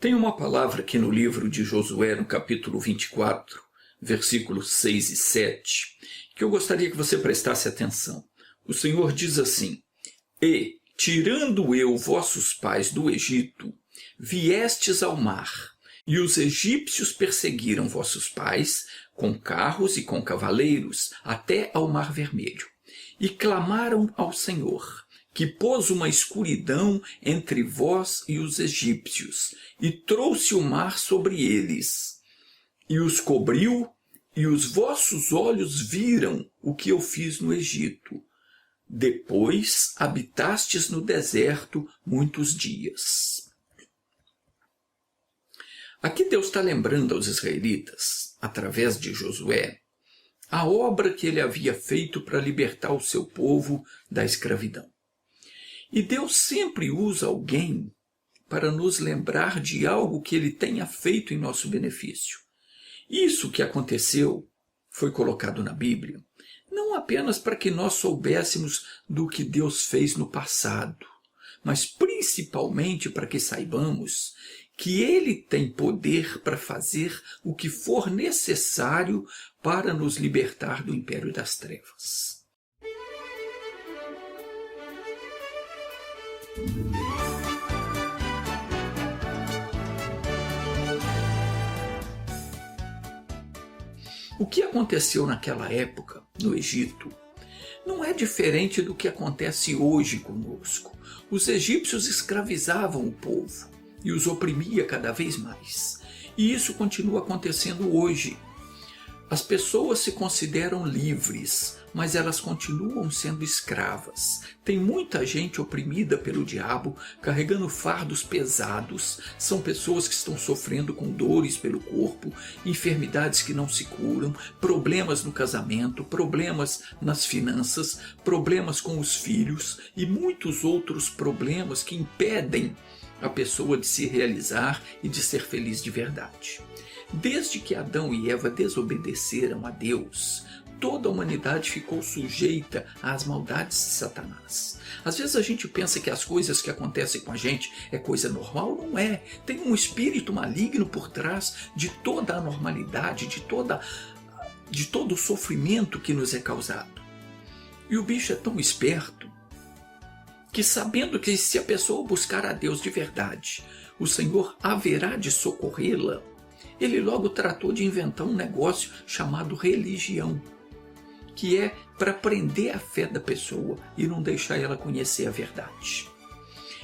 Tem uma palavra aqui no livro de Josué, no capítulo 24, versículos 6 e 7, que eu gostaria que você prestasse atenção. O Senhor diz assim: E, tirando eu vossos pais do Egito, viestes ao mar, e os egípcios perseguiram vossos pais com carros e com cavaleiros até ao mar vermelho. E clamaram ao Senhor, que pôs uma escuridão entre vós e os egípcios, e trouxe o mar sobre eles, e os cobriu, e os vossos olhos viram o que eu fiz no Egito. Depois habitastes no deserto muitos dias. Aqui Deus está lembrando aos israelitas, através de Josué, a obra que ele havia feito para libertar o seu povo da escravidão. E Deus sempre usa alguém para nos lembrar de algo que ele tenha feito em nosso benefício. Isso que aconteceu foi colocado na Bíblia, não apenas para que nós soubéssemos do que Deus fez no passado, mas principalmente para que saibamos que ele tem poder para fazer o que for necessário para nos libertar do império das trevas. O que aconteceu naquela época, no Egito, não é diferente do que acontece hoje conosco. Os egípcios escravizavam o povo e os oprimia cada vez mais. E isso continua acontecendo hoje. As pessoas se consideram livres, mas elas continuam sendo escravas. Tem muita gente oprimida pelo diabo, carregando fardos pesados. São pessoas que estão sofrendo com dores pelo corpo, enfermidades que não se curam, problemas no casamento, problemas nas finanças, problemas com os filhos e muitos outros problemas que impedem a pessoa de se realizar e de ser feliz de verdade. Desde que Adão e Eva desobedeceram a Deus, toda a humanidade ficou sujeita às maldades de Satanás. Às vezes a gente pensa que as coisas que acontecem com a gente é coisa normal, não é. Tem um espírito maligno por trás de toda a anormalidade, de todo o sofrimento que nos é causado. E o bicho é tão esperto que, sabendo que se a pessoa buscar a Deus de verdade, o Senhor haverá de socorrê-la, ele logo tratou de inventar um negócio chamado religião, que é para prender a fé da pessoa e não deixar ela conhecer a verdade.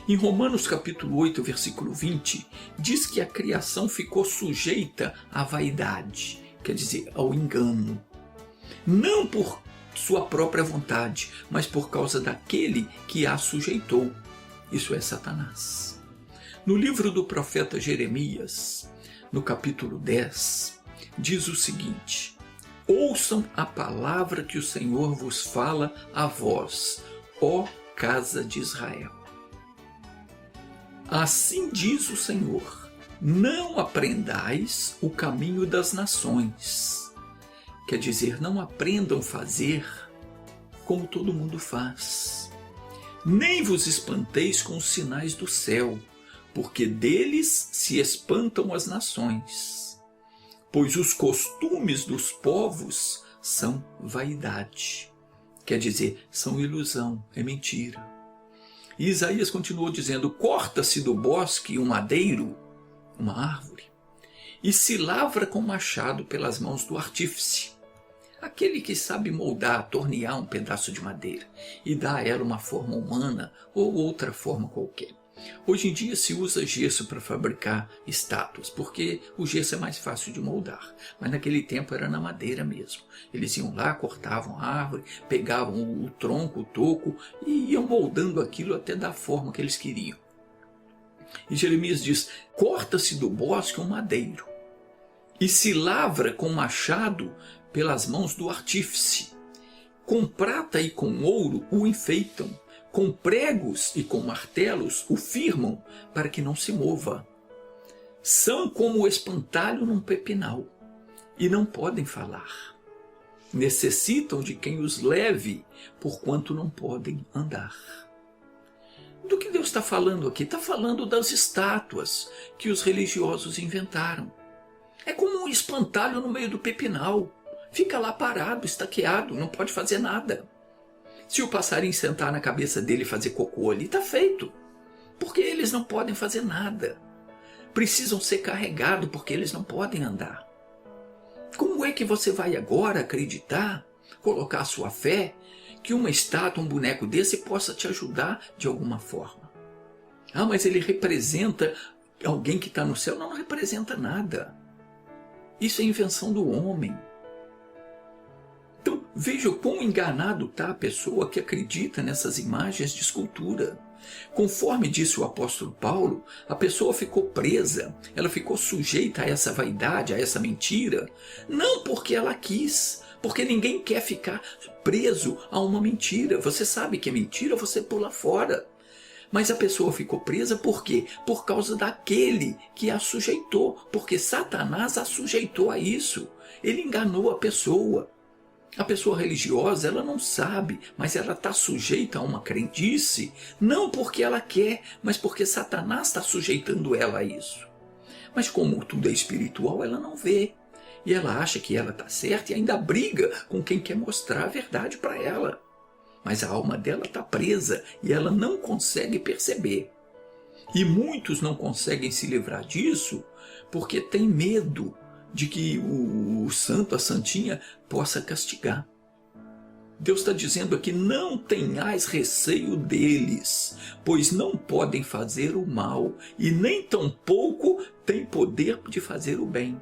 Em Romanos capítulo 8, versículo 20, diz que a criação ficou sujeita à vaidade, quer dizer, ao engano. Não por sua própria vontade, mas por causa daquele que a sujeitou. Isso é Satanás. No livro do profeta Jeremias, no capítulo 10, diz o seguinte: Ouçam a palavra que o Senhor vos fala a vós, ó casa de Israel. Assim diz o Senhor: não aprendais o caminho das nações. Quer dizer, não aprendam a fazer como todo mundo faz. Nem vos espanteis com os sinais do céu, porque deles se espantam as nações. Pois os costumes dos povos são vaidade. Quer dizer, são ilusão, é mentira. E Isaías continuou dizendo: corta-se do bosque um madeiro, uma árvore, e se lavra com machado pelas mãos do artífice, aquele que sabe moldar, tornear um pedaço de madeira e dar a ela uma forma humana ou outra forma qualquer. Hoje em dia se usa gesso para fabricar estátuas, porque o gesso é mais fácil de moldar. Mas naquele tempo era na madeira mesmo. Eles iam lá, cortavam a árvore, pegavam o tronco, o toco e iam moldando aquilo até dar a forma que eles queriam. E Jeremias diz: corta-se do bosque um madeiro e se lavra com machado pelas mãos do artífice. Com prata e com ouro o enfeitam, com pregos e com martelos o firmam para que não se mova. São como o espantalho num pepinal e não podem falar. Necessitam de quem os leve, porquanto não podem andar. Do que Deus está falando aqui? Está falando das estátuas que os religiosos inventaram. É como um espantalho no meio do pepinal. Fica lá parado, estaqueado, não pode fazer nada. Se o passarinho sentar na cabeça dele e fazer cocô ali, está feito. Porque eles não podem fazer nada. Precisam ser carregados porque eles não podem andar. Como é que você vai agora acreditar, colocar a sua fé, que uma estátua, um boneco desse possa te ajudar de alguma forma? Ah, mas ele representa alguém que está no céu. Não, não representa nada. Isso é invenção do homem. Então, veja o quão enganado está a pessoa que acredita nessas imagens de escultura. Conforme disse o apóstolo Paulo, a pessoa ficou presa, ela ficou sujeita a essa vaidade, a essa mentira, não porque ela quis, porque ninguém quer ficar preso a uma mentira. Você sabe que é mentira, você pula fora. Mas a pessoa ficou presa por quê? Por causa daquele que a sujeitou, porque Satanás a sujeitou a isso. Ele enganou a pessoa. A pessoa religiosa, ela não sabe, mas ela está sujeita a uma crendice, não porque ela quer, mas porque Satanás está sujeitando ela a isso. Mas como tudo é espiritual, ela não vê. E ela acha que ela está certa e ainda briga com quem quer mostrar a verdade para ela. Mas a alma dela está presa e ela não consegue perceber. E muitos não conseguem se livrar disso porque tem medo de que o santo, a santinha, possa castigar. Deus está dizendo aqui: não tenhais receio deles, pois não podem fazer o mal e nem tampouco têm poder de fazer o bem.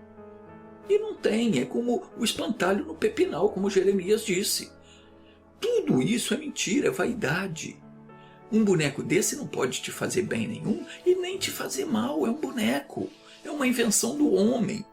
E não tem, é como o espantalho no pepinal, como Jeremias disse. Tudo isso é mentira, é vaidade. Um boneco desse não pode te fazer bem nenhum e nem te fazer mal, é um boneco, é uma invenção do homem.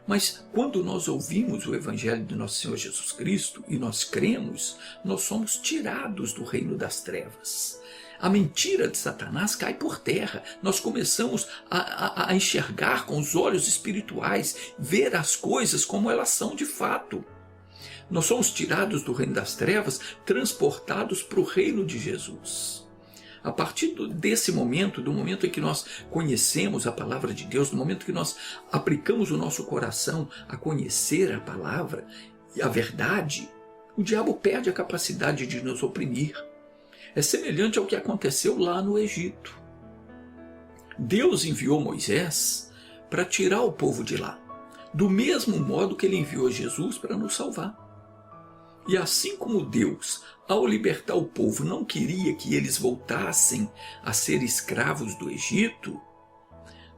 Mas quando nós ouvimos o Evangelho do nosso Senhor Jesus Cristo e nós cremos, nós somos tirados do reino das trevas. A mentira de Satanás cai por terra. Nós começamos a enxergar com os olhos espirituais, ver as coisas como elas são de fato. Nós somos tirados do reino das trevas, transportados para o reino de Jesus. A partir desse momento, do momento em que nós conhecemos a palavra de Deus, do momento que nós aplicamos o nosso coração a conhecer a palavra e a verdade, o diabo perde a capacidade de nos oprimir. É semelhante ao que aconteceu lá no Egito. Deus enviou Moisés para tirar o povo de lá, do mesmo modo que ele enviou Jesus para nos salvar. E assim como Deus, ao libertar o povo, não queria que eles voltassem a ser escravos do Egito,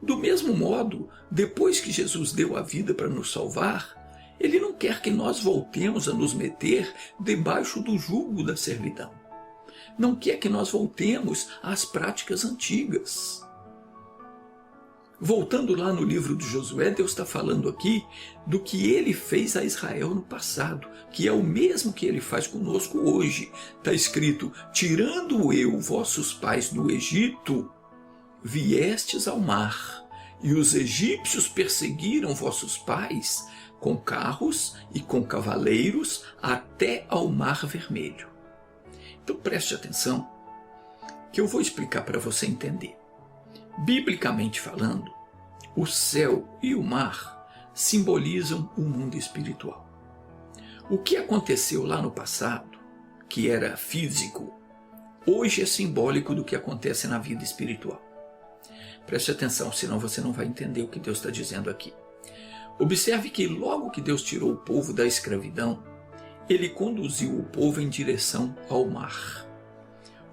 do mesmo modo, depois que Jesus deu a vida para nos salvar, ele não quer que nós voltemos a nos meter debaixo do jugo da servidão. Não quer que nós voltemos às práticas antigas. Voltando lá no livro de Josué, Deus está falando aqui do que ele fez a Israel no passado, que é o mesmo que ele faz conosco hoje. Está escrito: tirando eu vossos pais do Egito, viestes ao mar, e os egípcios perseguiram vossos pais com carros e com cavaleiros até ao mar vermelho. Então preste atenção, que eu vou explicar para você entender. Biblicamente falando, o céu e o mar simbolizam o mundo espiritual. O que aconteceu lá no passado, que era físico, hoje é simbólico do que acontece na vida espiritual. Preste atenção, senão você não vai entender o que Deus está dizendo aqui. Observe que logo que Deus tirou o povo da escravidão, ele conduziu o povo em direção ao mar.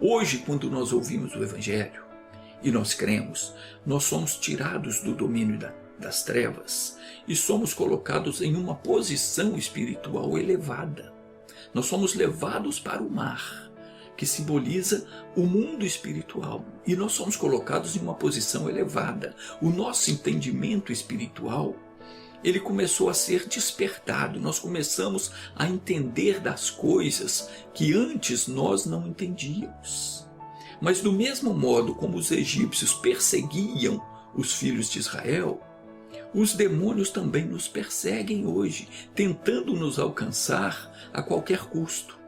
Hoje, quando nós ouvimos o Evangelho, e nós cremos, nós somos tirados do domínio das trevas e somos colocados em uma posição espiritual elevada. Nós somos levados para o mar, que simboliza o mundo espiritual, e nós somos colocados em uma posição elevada. O nosso entendimento espiritual, ele começou a ser despertado. Nós começamos a entender das coisas que antes nós não entendíamos. Mas do mesmo modo como os egípcios perseguiam os filhos de Israel, os demônios também nos perseguem hoje, tentando nos alcançar a qualquer custo.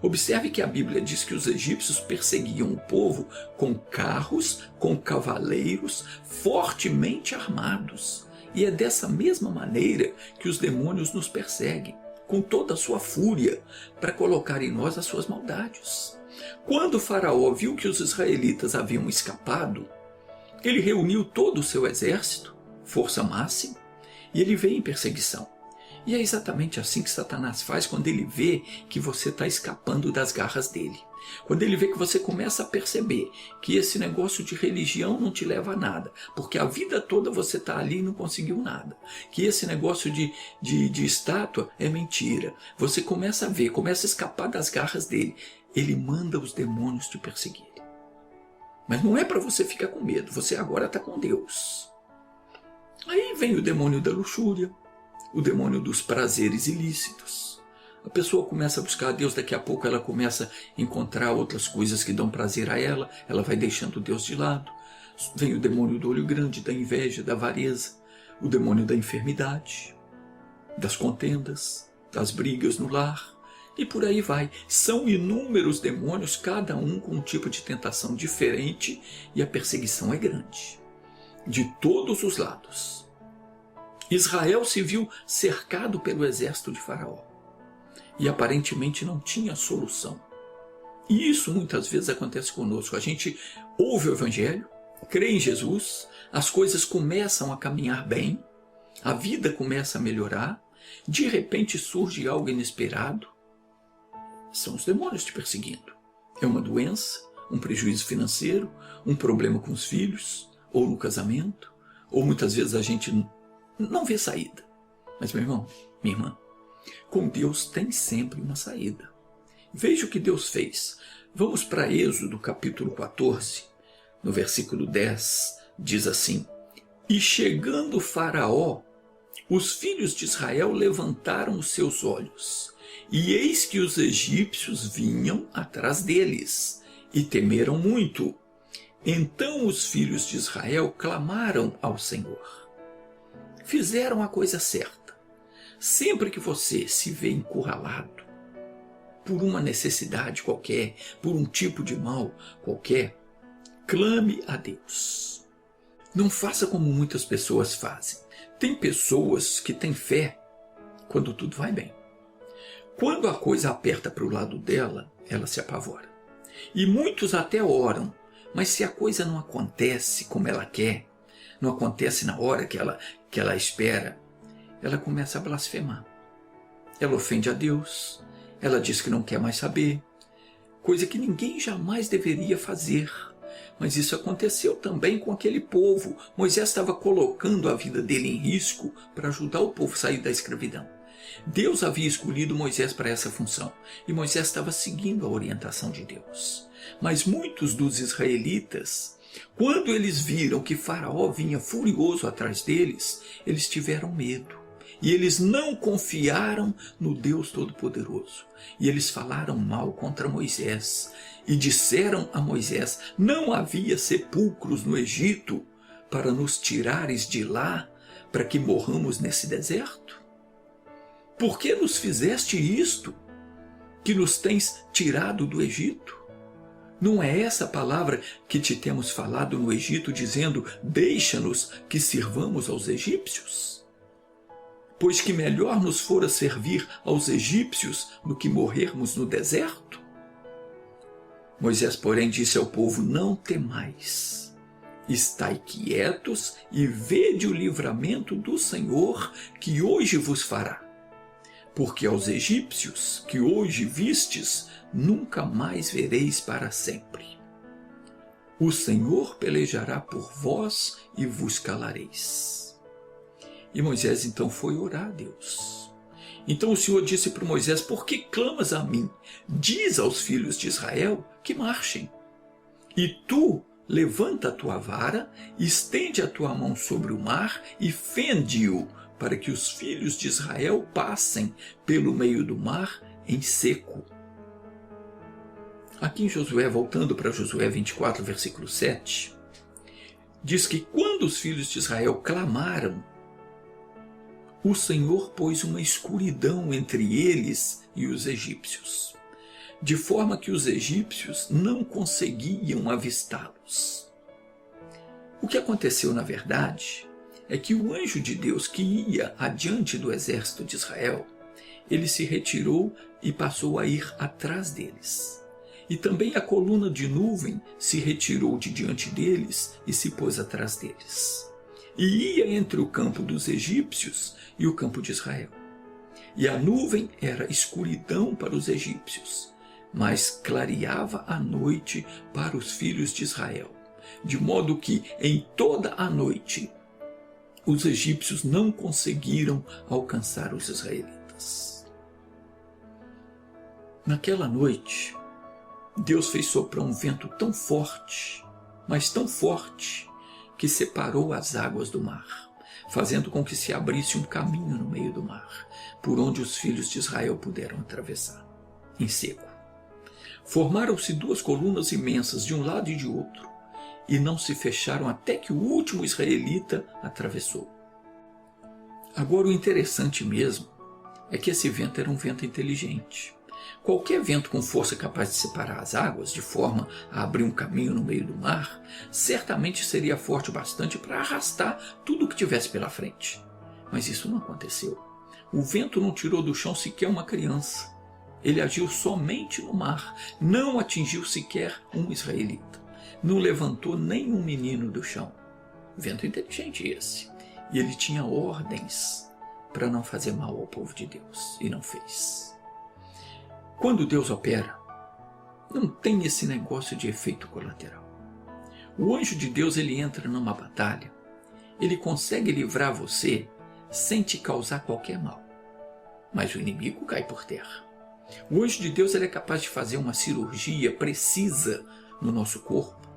Observe que a Bíblia diz que os egípcios perseguiam o povo com carros, com cavaleiros fortemente armados. E é dessa mesma maneira que os demônios nos perseguem, com toda a sua fúria, para colocar em nós as suas maldades. Quando o faraó viu que os israelitas haviam escapado, ele reuniu todo o seu exército, força máxima, e ele veio em perseguição. E é exatamente assim que Satanás faz quando ele vê que você está escapando das garras dele. Quando ele vê que você começa a perceber que esse negócio de religião não te leva a nada, porque a vida toda você está ali e não conseguiu nada. Que esse negócio de estátua é mentira. Você começa a ver, começa a escapar das garras dele. Ele manda os demônios te perseguirem. Mas não é para você ficar com medo, você agora está com Deus. Aí vem o demônio da luxúria, o demônio dos prazeres ilícitos. A pessoa começa a buscar a Deus, daqui a pouco ela começa a encontrar outras coisas que dão prazer a ela vai deixando Deus de lado. Vem o demônio do olho grande, da inveja, da avareza, o demônio da enfermidade, das contendas, das brigas no lar, e por aí vai. São inúmeros demônios, cada um com um tipo de tentação diferente, e a perseguição é grande, de todos os lados. Israel se viu cercado pelo exército de Faraó e aparentemente não tinha solução. E isso muitas vezes acontece conosco. A gente ouve o Evangelho, crê em Jesus, as coisas começam a caminhar bem, a vida começa a melhorar, de repente surge algo inesperado. São os demônios te perseguindo. É uma doença, um prejuízo financeiro, um problema com os filhos, ou no casamento, ou muitas vezes a gente não vê saída. Mas, meu irmão, minha irmã, com Deus tem sempre uma saída. Veja o que Deus fez. Vamos para Êxodo capítulo 14, no versículo 10, diz assim: E chegando Faraó, os filhos de Israel levantaram os seus olhos, e eis que os egípcios vinham atrás deles, e temeram muito. Então os filhos de Israel clamaram ao Senhor. Fizeram a coisa certa. Sempre que você se vê encurralado por uma necessidade qualquer, por um tipo de mal qualquer, clame a Deus. Não faça como muitas pessoas fazem. Tem pessoas que têm fé quando tudo vai bem. Quando a coisa aperta para o lado dela, ela se apavora. E muitos até oram, mas se a coisa não acontece como ela quer, não acontece na hora que ela espera, ela começa a blasfemar. Ela ofende a Deus, ela diz que não quer mais saber, coisa que ninguém jamais deveria fazer. Mas isso aconteceu também com aquele povo. Moisés estava colocando a vida dele em risco para ajudar o povo a sair da escravidão. Deus havia escolhido Moisés para essa função, e Moisés estava seguindo a orientação de Deus. Mas muitos dos israelitas, quando eles viram que Faraó vinha furioso atrás deles, eles tiveram medo. E eles não confiaram no Deus Todo-Poderoso. E eles falaram mal contra Moisés. E disseram a Moisés: não havia sepulcros no Egito para nos tirares de lá, para que morramos nesse deserto? Por que nos fizeste isto, que nos tens tirado do Egito? Não é essa a palavra que te temos falado no Egito, dizendo: deixa-nos que sirvamos aos egípcios? Pois que melhor nos fora servir aos egípcios do que morrermos no deserto? Moisés, porém, disse ao povo: não temais, estai quietos e vede o livramento do Senhor que hoje vos fará. Porque aos egípcios que hoje vistes, nunca mais vereis para sempre. O Senhor pelejará por vós e vos calareis. E Moisés então foi orar a Deus. Então o Senhor disse para Moisés: por que clamas a mim? Diz aos filhos de Israel que marchem. E tu levanta a tua vara, estende a tua mão sobre o mar e fende-o, para que os filhos de Israel passem pelo meio do mar em seco. Aqui em Josué, voltando para Josué 24, versículo 7, diz que quando os filhos de Israel clamaram, o Senhor pôs uma escuridão entre eles e os egípcios. de forma que os egípcios não conseguiam avistá-los. O que aconteceu, na verdade, é que o anjo de Deus que ia adiante do exército de Israel, ele se retirou e passou a ir atrás deles. E também a coluna de nuvem se retirou de diante deles e se pôs atrás deles. E ia entre o campo dos egípcios e o campo de Israel. E a nuvem era escuridão para os egípcios, mas clareava a noite para os filhos de Israel, de modo que em toda a noite os egípcios não conseguiram alcançar os israelitas. Naquela noite, Deus fez soprar um vento tão forte, mas tão forte, que separou as águas do mar, fazendo com que se abrisse um caminho no meio do mar, por onde os filhos de Israel puderam atravessar, em seco. Formaram-se duas colunas imensas de um lado e de outro, e não se fecharam até que o último israelita atravessou. Agora, o interessante mesmo é que esse vento era um vento inteligente. Qualquer vento com força capaz de separar as águas, de forma a abrir um caminho no meio do mar, certamente seria forte o bastante para arrastar tudo o que tivesse pela frente. Mas isso não aconteceu. O vento não tirou do chão sequer uma criança. Ele agiu somente no mar, não atingiu sequer um israelita. Não levantou nenhum menino do chão. Vento inteligente esse. E ele tinha ordens para não fazer mal ao povo de Deus, e não fez. Quando Deus opera, não tem esse negócio de efeito colateral. O anjo de Deus, ele entra numa batalha, ele consegue livrar você sem te causar qualquer mal, mas o inimigo cai por terra. O anjo de Deus, ele é capaz de fazer uma cirurgia precisa no nosso corpo.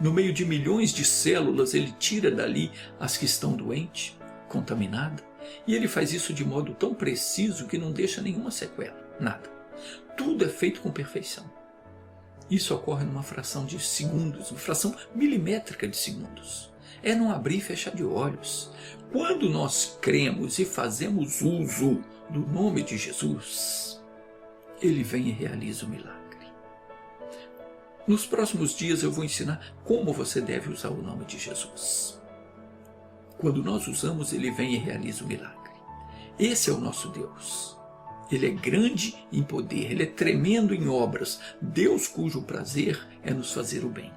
No meio de milhões de células, ele tira dali as que estão doentes, contaminadas, e ele faz isso de modo tão preciso que não deixa nenhuma sequela, nada. Tudo é feito com perfeição. Isso ocorre numa fração de segundos, uma fração milimétrica de segundos. É não abrir e fechar de olhos. Quando nós cremos e fazemos uso do nome de Jesus, ele vem e realiza o milagre. Nos próximos dias eu vou ensinar como você deve usar o nome de Jesus. Quando nós usamos, ele vem e realiza o milagre. Esse é o nosso Deus. Ele é grande em poder, ele é tremendo em obras. Deus cujo prazer é nos fazer o bem.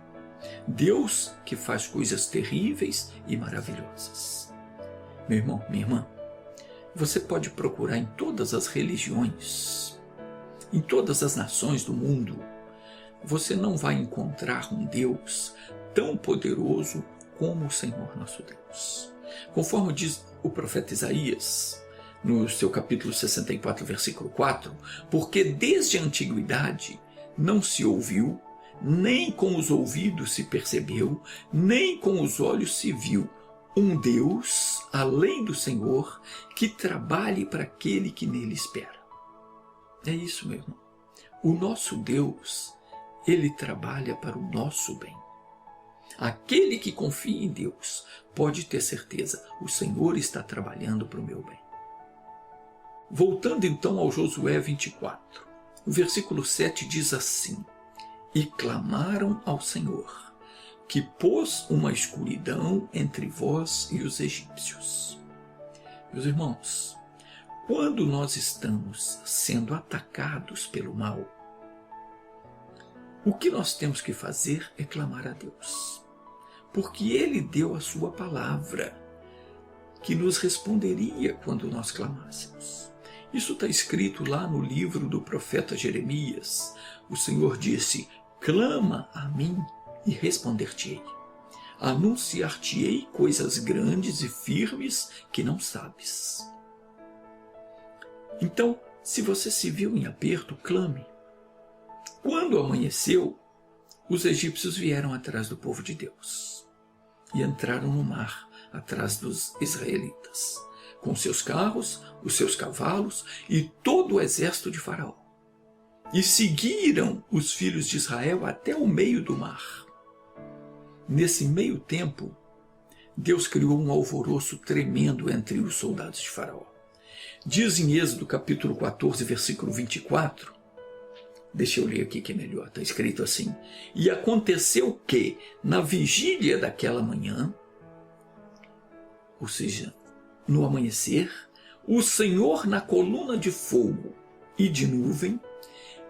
Deus que faz coisas terríveis e maravilhosas. Meu irmão, minha irmã, você pode procurar em todas as religiões, em todas as nações do mundo, você não vai encontrar um Deus tão poderoso como o Senhor nosso Deus. Conforme diz o profeta Isaías, no seu capítulo 64, versículo 4, porque desde a antiguidade não se ouviu, nem com os ouvidos se percebeu, nem com os olhos se viu, um Deus, além do Senhor, que trabalhe para aquele que nele espera. É isso, meu irmão. O nosso Deus, ele trabalha para o nosso bem. Aquele que confia em Deus pode ter certeza, o Senhor está trabalhando para o meu bem. Voltando então ao Josué 24, o versículo 7 diz assim: E clamaram ao Senhor, que pôs uma escuridão entre vós e os egípcios. Meus irmãos, quando nós estamos sendo atacados pelo mal, o que nós temos que fazer é clamar a Deus, porque Ele deu a sua palavra, que nos responderia quando nós clamássemos. Isso está escrito lá no livro do profeta Jeremias. O Senhor disse: clama a mim e responder-te-ei. Anunciar-te-ei coisas grandes e firmes que não sabes. Então, se você se viu em aperto, clame. Quando amanheceu, os egípcios vieram atrás do povo de Deus e entraram no mar atrás dos israelitas, com seus carros, os seus cavalos e todo o exército de Faraó. E seguiram os filhos de Israel até o meio do mar. Nesse meio tempo, Deus criou um alvoroço tremendo entre os soldados de Faraó. Diz em Êxodo capítulo 14, versículo 24, Deixa eu ler aqui que é melhor, está escrito assim. E aconteceu que, na vigília daquela manhã, ou seja, no amanhecer, o Senhor na coluna de fogo e de nuvem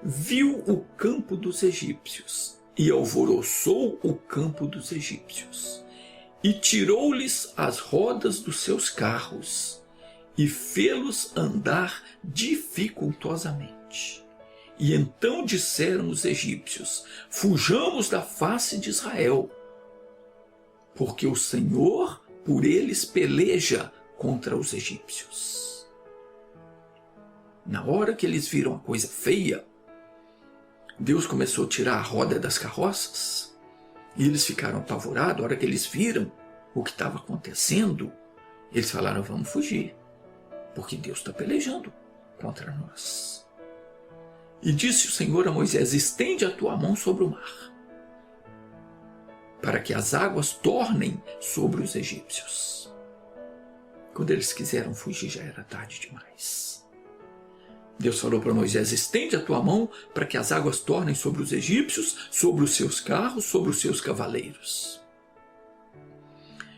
viu o campo dos egípcios e alvoroçou o campo dos egípcios e tirou-lhes as rodas dos seus carros e fê-los andar dificultosamente. E então disseram os egípcios: fujamos da face de Israel, porque o Senhor por eles peleja contra os egípcios. Na hora que eles viram a coisa feia, Deus começou a tirar a roda das carroças e eles ficaram apavorados. A hora que eles viram o que estava acontecendo, eles falaram: vamos fugir, porque Deus está pelejando contra nós. E disse o Senhor a Moisés: estende a tua mão sobre o mar, para que as águas tornem sobre os egípcios. Quando eles quiseram fugir, já era tarde demais. Deus falou para Moisés: estende a tua mão para que as águas tornem sobre os egípcios, sobre os seus carros, sobre os seus cavaleiros.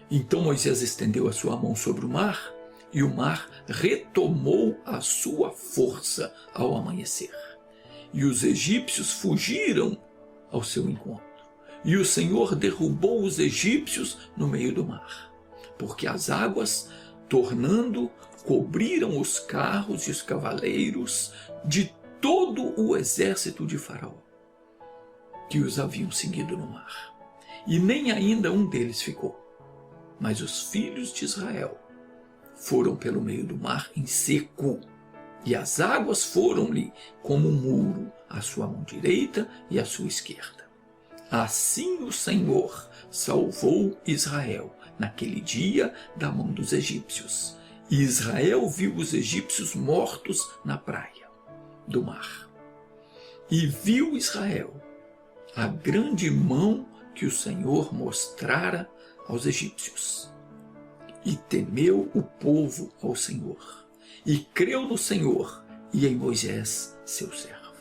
Então Moisés estendeu a sua mão sobre o mar, e o mar retomou a sua força ao amanhecer. E os egípcios fugiram ao seu encontro. E o Senhor derrubou os egípcios no meio do mar, porque as águas, tornando, cobriram os carros e os cavaleiros de todo o exército de Faraó, que os haviam seguido no mar. E nem ainda um deles ficou. Mas os filhos de Israel foram pelo meio do mar em seco, e as águas foram-lhe como um muro à sua mão direita e à sua esquerda. Assim o Senhor salvou Israel naquele dia da mão dos egípcios. E Israel viu os egípcios mortos na praia do mar. E viu Israel a grande mão que o Senhor mostrara aos egípcios. E temeu o povo ao Senhor, e creu no Senhor e em Moisés, seu servo.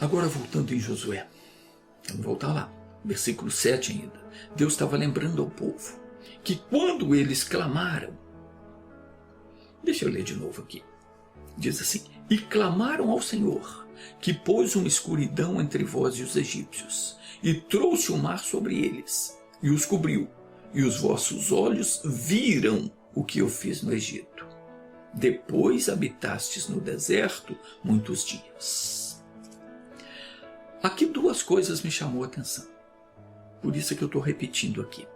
Agora voltando em Josué, vamos voltar lá, versículo 7 ainda. Deus estava lembrando ao povo que quando eles clamaram, deixa eu ler de novo aqui, diz assim: e clamaram ao Senhor, que pôs uma escuridão entre vós e os egípcios, e trouxe o mar sobre eles, e os cobriu, e os vossos olhos viram o que eu fiz no Egito. Depois habitastes no deserto muitos dias. Aqui duas coisas me chamou a atenção, por isso é que eu estou repetindo aqui.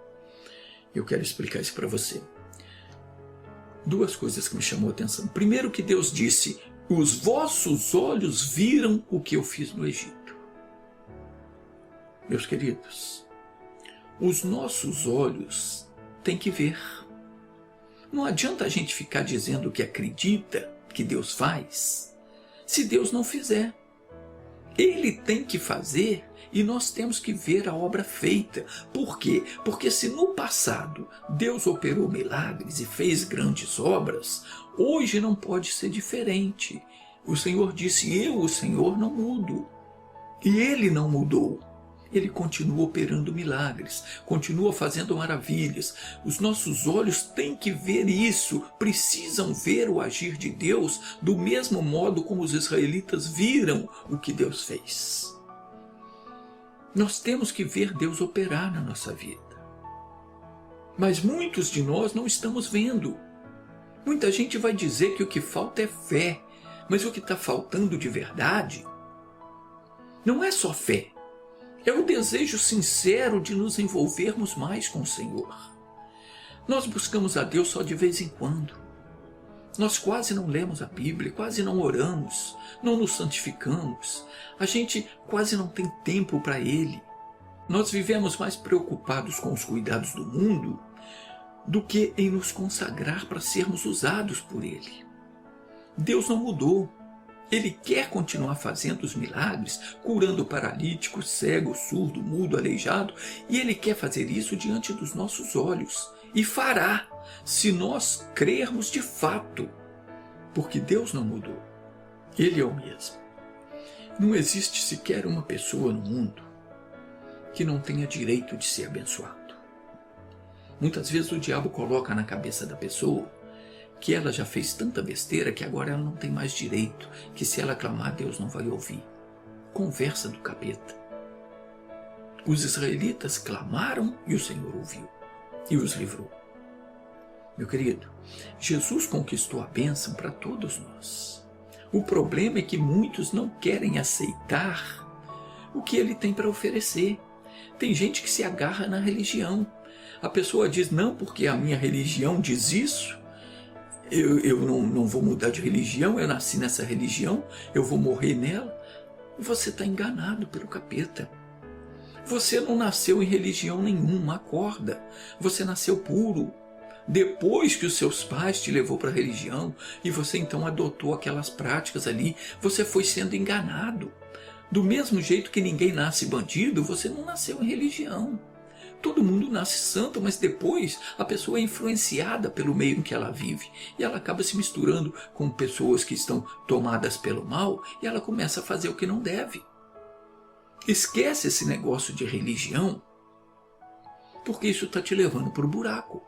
Eu quero explicar isso para você. Duas coisas que me chamou a atenção. Primeiro, que Deus disse: os vossos olhos viram o que eu fiz no Egito. Meus queridos, os nossos olhos têm que ver. Não adianta a gente ficar dizendo que acredita que Deus faz, se Deus não fizer. Ele tem que fazer e nós temos que ver a obra feita. Por quê? Porque se no passado Deus operou milagres e fez grandes obras, hoje não pode ser diferente. O Senhor disse: eu, o Senhor, não mudo. E Ele não mudou. Ele continua operando milagres, continua fazendo maravilhas. Os nossos olhos têm que ver isso, precisam ver o agir de Deus do mesmo modo como os israelitas viram o que Deus fez. Nós temos que ver Deus operar na nossa vida. Mas muitos de nós não estamos vendo. Muita gente vai dizer que o que falta é fé, mas o que está faltando de verdade não é só fé. É o desejo sincero de nos envolvermos mais com o Senhor. Nós buscamos a Deus só de vez em quando. Nós quase não lemos a Bíblia, quase não oramos, não nos santificamos. A gente quase não tem tempo para Ele. Nós vivemos mais preocupados com os cuidados do mundo do que em nos consagrar para sermos usados por Ele. Deus não mudou. Ele quer continuar fazendo os milagres, curando paralíticos, cego, surdo, mudo, aleijado, e Ele quer fazer isso diante dos nossos olhos. E fará, se nós crermos de fato, porque Deus não mudou. Ele é o mesmo. Não existe sequer uma pessoa no mundo que não tenha direito de ser abençoado. Muitas vezes o diabo coloca na cabeça da pessoa que ela já fez tanta besteira que agora ela não tem mais direito, que se ela clamar Deus não vai ouvir. Conversa do capeta. Os israelitas clamaram e o Senhor ouviu e os livrou. Meu querido, Jesus conquistou a bênção para todos nós. O problema é que muitos não querem aceitar o que ele tem para oferecer. Tem gente que se agarra na religião. A pessoa diz, não, porque a minha religião diz isso, eu não vou mudar de religião, eu nasci nessa religião, eu vou morrer nela. Você está enganado pelo capeta. Você não nasceu em religião nenhuma, acorda. Você nasceu puro. Depois que os seus pais te levou para a religião e você então adotou aquelas práticas ali, você foi sendo enganado. Do mesmo jeito que ninguém nasce bandido, você não nasceu em religião. Todo mundo nasce santo, mas depois a pessoa é influenciada pelo meio em que ela vive. E ela acaba se misturando com pessoas que estão tomadas pelo mal e ela começa a fazer o que não deve. Esquece esse negócio de religião, porque isso está te levando para o buraco.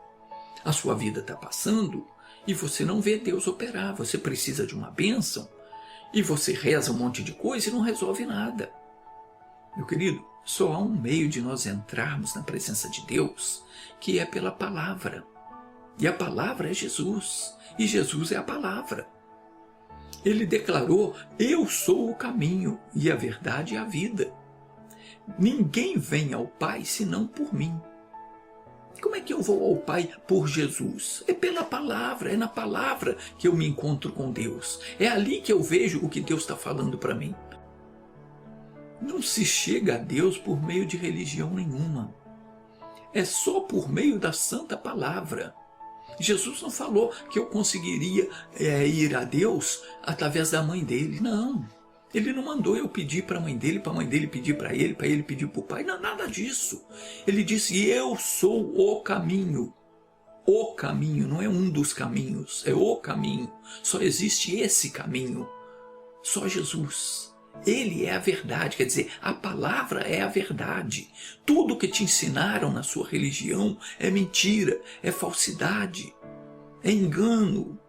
A sua vida está passando e você não vê Deus operar. Você precisa de uma bênção e você reza um monte de coisa e não resolve nada. Meu querido, só há um meio de nós entrarmos na presença de Deus, que é pela palavra. E a palavra é Jesus. E Jesus é a palavra. Ele declarou, eu sou o caminho e a verdade e a vida. Ninguém vem ao Pai senão por mim. Como é que eu vou ao Pai por Jesus? É pela palavra, é na palavra que eu me encontro com Deus. É ali que eu vejo o que Deus está falando para mim. Não se chega a Deus por meio de religião nenhuma. É só por meio da santa palavra. Jesus não falou que eu conseguiria ir a Deus através da mãe dele. Não. Ele não mandou eu pedir para a mãe dele pedir para ele pedir para o pai. Não, nada disso. Ele disse, eu sou o caminho. O caminho, não é um dos caminhos, é o caminho. Só existe esse caminho. Só Jesus. Ele é a verdade, quer dizer, a palavra é a verdade. Tudo que te ensinaram na sua religião é mentira, é falsidade, é engano.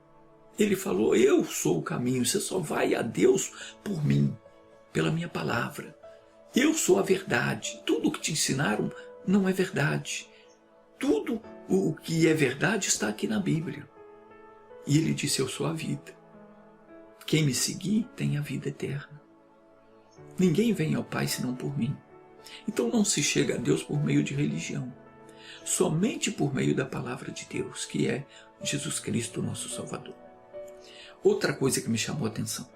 Ele falou, eu sou o caminho, você só vai a Deus por mim, pela minha palavra. Eu sou a verdade. Tudo que te ensinaram não é verdade. Tudo o que é verdade está aqui na Bíblia. E ele disse, eu sou a vida. Quem me seguir tem a vida eterna. Ninguém vem ao Pai senão por mim. Então não se chega a Deus por meio de religião. Somente por meio da palavra de Deus, que é Jesus Cristo, nosso Salvador. Outra coisa que me chamou a atenção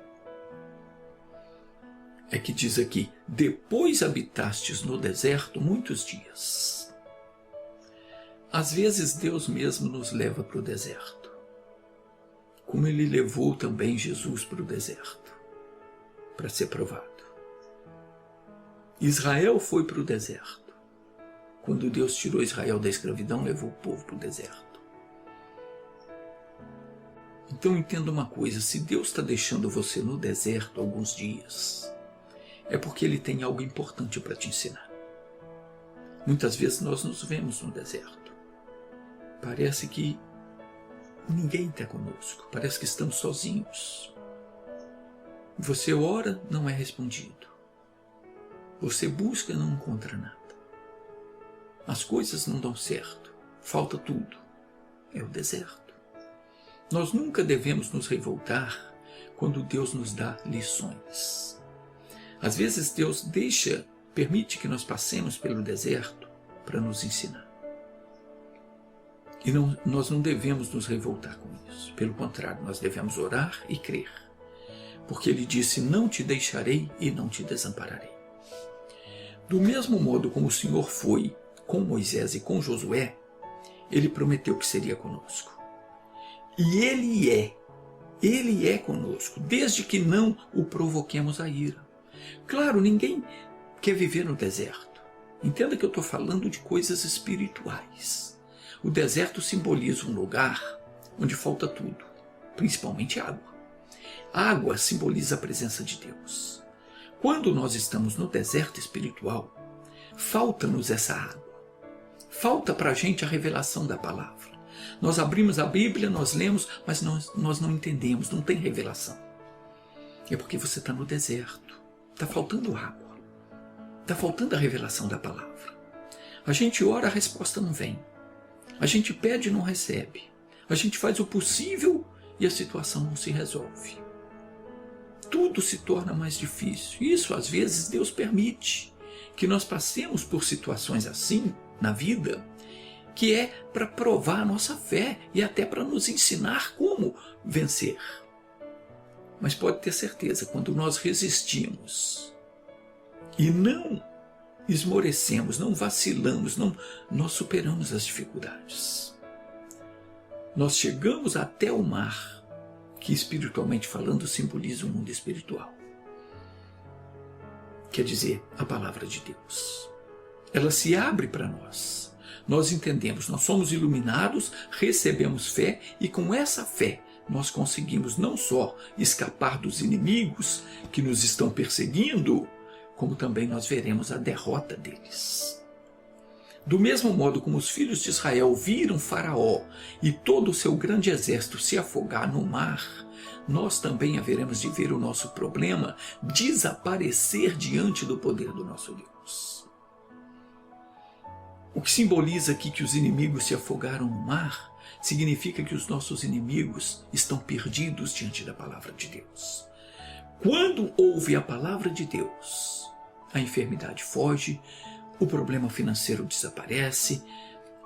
é que diz aqui, depois habitastes no deserto muitos dias. Às vezes Deus mesmo nos leva para o deserto, como ele levou também Jesus para o deserto, para ser provado. Israel foi para o deserto. Quando Deus tirou Israel da escravidão, levou o povo para o deserto. Então entenda uma coisa, se Deus está deixando você no deserto alguns dias, é porque Ele tem algo importante para te ensinar. Muitas vezes nós nos vemos no deserto. Parece que ninguém está conosco, parece que estamos sozinhos. Você ora, não é respondido. Você busca, não encontra nada. As coisas não dão certo, falta tudo. É o deserto. Nós nunca devemos nos revoltar quando Deus nos dá lições. Às vezes Deus permite que nós passemos pelo deserto para nos ensinar. E nós não devemos nos revoltar com isso. Pelo contrário, nós devemos orar e crer. Porque Ele disse, não te deixarei e não te desampararei. Do mesmo modo como o Senhor foi com Moisés e com Josué, Ele prometeu que seria conosco. E Ele é conosco, desde que não o provoquemos a ira. Claro, ninguém quer viver no deserto. Entenda que eu estou falando de coisas espirituais. O deserto simboliza um lugar onde falta tudo, principalmente água. A água simboliza a presença de Deus. Quando nós estamos no deserto espiritual, falta-nos essa água. Falta para a gente a revelação da palavra. Nós abrimos a Bíblia, nós lemos, mas nós não entendemos, não tem revelação. É porque você está no deserto. Está faltando água. Está faltando a revelação da palavra. A gente ora, a resposta não vem. A gente pede e não recebe. A gente faz o possível e a situação não se resolve. Tudo se torna mais difícil. Isso, às vezes, Deus permite que nós passemos por situações assim na vida, que é para provar a nossa fé e até para nos ensinar como vencer. Mas pode ter certeza, quando nós resistimos e não esmorecemos, não vacilamos, nós superamos as dificuldades. Nós chegamos até o mar, que espiritualmente falando simboliza o mundo espiritual. Quer dizer, a palavra de Deus. Ela se abre para nós. Nós entendemos, nós somos iluminados, recebemos fé e com essa fé nós conseguimos não só escapar dos inimigos que nos estão perseguindo, como também nós veremos a derrota deles. Do mesmo modo como os filhos de Israel viram Faraó e todo o seu grande exército se afogar no mar, nós também haveremos de ver o nosso problema desaparecer diante do poder do nosso Deus. O que simboliza aqui que os inimigos se afogaram no mar, significa que os nossos inimigos estão perdidos diante da palavra de Deus. Quando ouve a palavra de Deus, a enfermidade foge, o problema financeiro desaparece,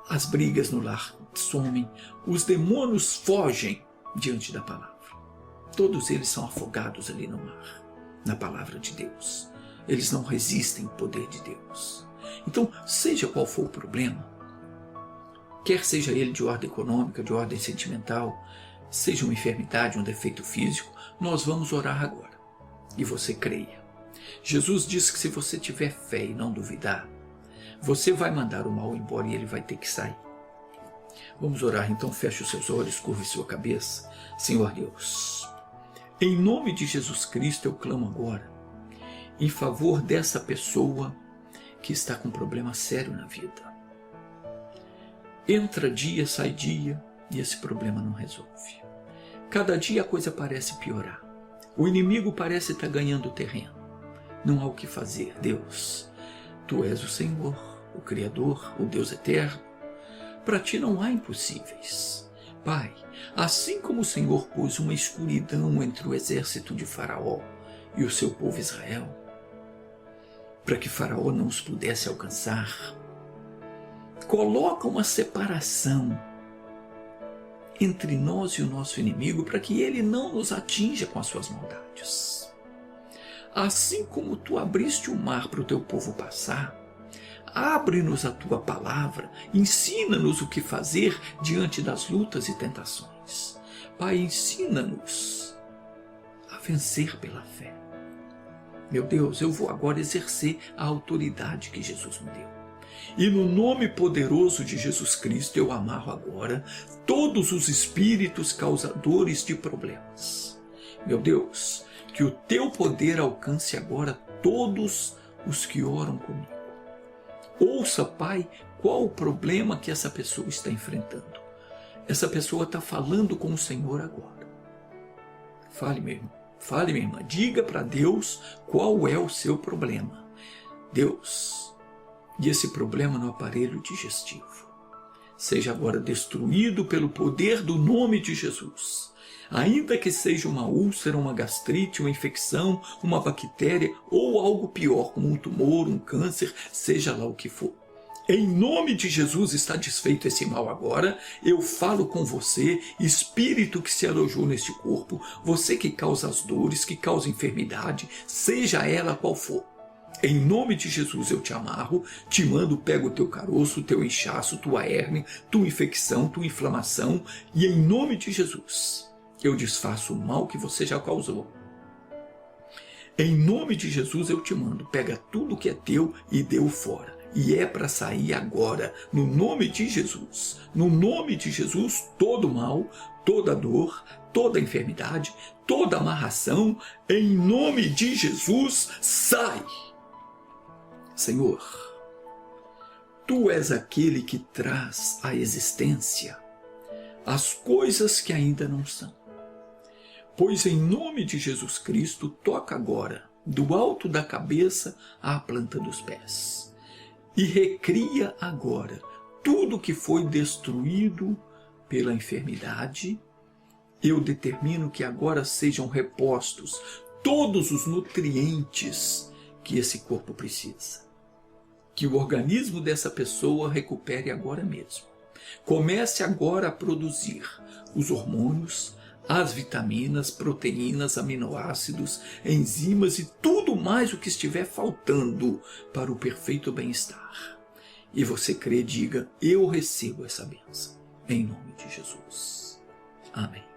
as brigas no lar somem, os demônios fogem diante da palavra. Todos eles são afogados ali no mar, na palavra de Deus. Eles não resistem ao poder de Deus. Então, seja qual for o problema, quer seja ele de ordem econômica, de ordem sentimental, seja uma enfermidade, um defeito físico, nós vamos orar agora. E você creia. Jesus disse que se você tiver fé e não duvidar, você vai mandar o mal embora e ele vai ter que sair. Vamos orar, então feche os seus olhos, curve sua cabeça. Senhor Deus, em nome de Jesus Cristo eu clamo agora em favor dessa pessoa que está com um problema sério na vida. Entra dia, sai dia e esse problema não resolve. Cada dia a coisa parece piorar. O inimigo parece estar ganhando terreno. Não há o que fazer. Deus, Tu és o Senhor, o Criador, o Deus eterno. Para Ti não há impossíveis. Pai, assim como o Senhor pôs uma escuridão entre o exército de Faraó e o seu povo Israel, para que Faraó não os pudesse alcançar, coloca uma separação entre nós e o nosso inimigo para que ele não nos atinja com as suas maldades. Assim como Tu abriste o mar para o Teu povo passar, abre-nos a Tua palavra, ensina-nos o que fazer diante das lutas e tentações. Pai, ensina-nos a vencer pela fé. Meu Deus, eu vou agora exercer a autoridade que Jesus me deu. E no nome poderoso de Jesus Cristo eu amarro agora todos os espíritos causadores de problemas. Meu Deus, que o Teu poder alcance agora todos os que oram comigo. Ouça, Pai, qual o problema que essa pessoa está enfrentando. Essa pessoa está falando com o Senhor agora. Fale, meu irmão. Fale, minha irmã. Diga para Deus qual é o seu problema. Deus, e esse problema no aparelho digestivo seja agora destruído pelo poder do nome de Jesus. Ainda que seja uma úlcera, uma gastrite, uma infecção, uma bactéria ou algo pior, como um tumor, um câncer, seja lá o que for. Em nome de Jesus está desfeito esse mal agora. Eu falo com você, espírito que se alojou neste corpo, você que causa as dores, que causa enfermidade, seja ela qual for. Em nome de Jesus eu te amarro, te mando, pego o teu caroço, teu inchaço, tua hérnia, tua infecção, tua inflamação, e em nome de Jesus eu desfaço o mal que você já causou. Em nome de Jesus eu te mando, pega tudo que é teu e dê-o fora. E é para sair agora, no nome de Jesus. No nome de Jesus, todo mal, toda dor, toda enfermidade, toda amarração, em nome de Jesus, sai! Senhor, Tu és aquele que traz à existência as coisas que ainda não são. Pois em nome de Jesus Cristo, toca agora, do alto da cabeça à planta dos pés, e recria agora tudo que foi destruído pela enfermidade. Eu determino que agora sejam repostos todos os nutrientes que esse corpo precisa. Que o organismo dessa pessoa recupere agora mesmo. Comece agora a produzir os hormônios, as vitaminas, proteínas, aminoácidos, enzimas e tudo mais o que estiver faltando para o perfeito bem-estar. E você crê, diga, eu recebo essa bênção. Em nome de Jesus. Amém.